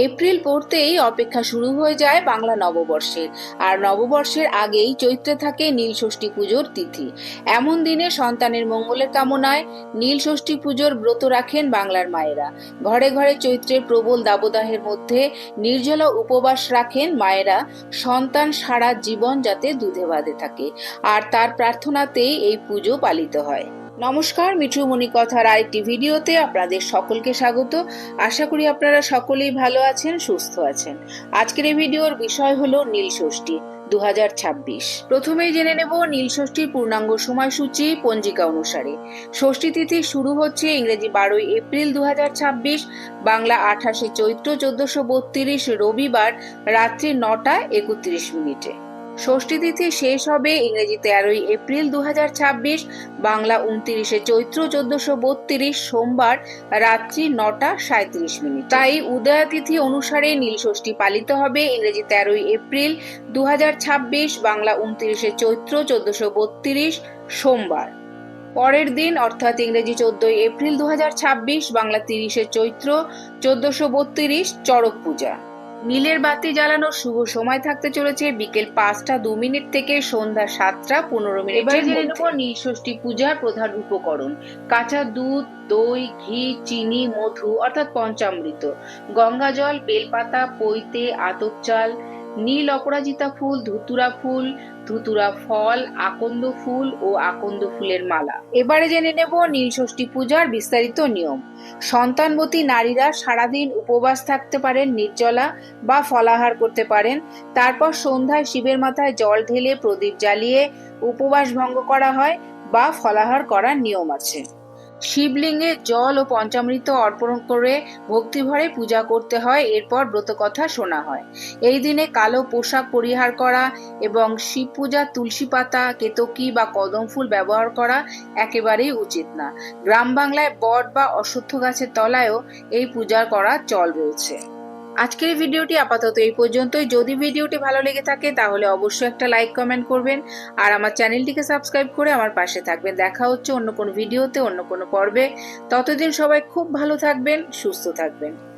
April পড়তেই অপেক্ষা শুরু হয়ে যায় বাংলা নববর্ষের। আর নববর্ষের আগেই চৈত্রে থাকে নীলষষ্ঠী পুজোর তিথি। এমন দিনে সন্তানের মঙ্গলের কামনায় নীলষষ্ঠী পুজোর ব্রত রাখেন বাংলার মায়েরা। ঘরে ঘরে চৈত্রের প্রবল দাবদাহের মধ্যে নির্জলা উপবাস রাখেন মায়েরা, সন্তান সারা জীবন যাতে দুধে বাঁধে থাকে। আর তার প্রার্থনাতেই এই পুজো পালিত হয়। নমস্কার, মিঠুমণি কথার আরেকটি ভিডিওতে আপনাদের সকলকে স্বাগত। আশা করি আপনারা সকলেই ভালো আছেন, সুস্থ আছেন। আজকের এই ভিডিওর বিষয় হলো নীলষষ্ঠী 2026। প্রথমেই জেনে নেব নীলষষ্ঠীর পূর্ণাঙ্গ সময়সূচি পঞ্জিকা অনুসারে। ষষ্ঠী তিথি শুরু হচ্ছে ইংরেজি 12ই এপ্রিল 2026, বাংলা 28শে চৈত্র 1432 রবিবার রাত্রি 9টা 31 মিনিটে। ষষ্ঠী তিথি শেষ হবে ইংরেজি 13ই এপ্রিল 2026, বাংলা 29শে চৈত্র 1432 সোমবার রাত্রি 9টা 37 মিনিট। তাই উদয়া তিথি অনুসারে নীলষষ্ঠী পালিত হবে ইংরেজি 13ই এপ্রিল 2026, বাংলা 29শে চৈত্র 1432 সোমবার। পরের দিন অর্থাৎ ইংরেজি 14ই এপ্রিল 2026, বাংলা 30শে চৈত্র 1432 চড়ক পূজা। নীলের বাতি জ্বালানোর শুভ সময় থাকতে চলেছে বিকেল 5টা 2 মিনিট থেকে সন্ধ্যা 7টা 15 মিনিট। এবার জেনে নেব নীলষষ্ঠী পূজার প্রধান উপকরণ। কাঁচা দুধ, দই, ঘি, চিনি, মধু অর্থাৎ পঞ্চামৃত, গঙ্গা জল, বেলপাতা, পৈতে, আতপ চাল, নীল অপরাজিতা ফুল, ধুতুরা ফুল, ধুতুরা ফল, আকন্দ ফুল ও আকন্দ ফুলের মালা। এবারে জেনে নেব নীলষষ্ঠী পূজার বিস্তারিত নিয়ম। সন্তানবতী নারীরা সারাদিন উপবাস থাকতে পারেন, নির্জলা বা ফলাহার করতে পারেন। তারপর সন্ধ্যায় শিবের মাথায় জল ঢেলে প্রদীপ জ্বালিয়ে উপবাস ভঙ্গ করা হয় বা ফলাহার করার নিয়ম আছে। শিবলিঙ্গে জল ও পঞ্চামৃত অর্পণ করে ভক্তিভরে পূজা করতে হয়। এরপর ব্রতকথা শোনা হয়। এই দিনে কালো পোশাক পরিহার করা এবং শিব পূজা তুলসী পাতা, কেতকী বা কদম ফুল ব্যবহার করা একেবারেই উচিত না। গ্রাম বাংলায় বট বা অশ্বত্থ গাছের তলায়ও এই পূজা করার চল রয়েছে। আজকের এই ভিডিওটি আপাতত এই পর্যন্তই। যদি ভিডিওটি ভালো লেগে থাকে তাহলে অবশ্যই একটা লাইক কমেন্ট করবেন আর আমার চ্যানেলটিকে সাবস্ক্রাইব করে আমার পাশে থাকবেন। দেখা হচ্ছে অন্য কোনো ভিডিওতে, অন্য কোনো পর্বে। ততদিন সবাই খুব ভালো থাকবেন, সুস্থ থাকবেন।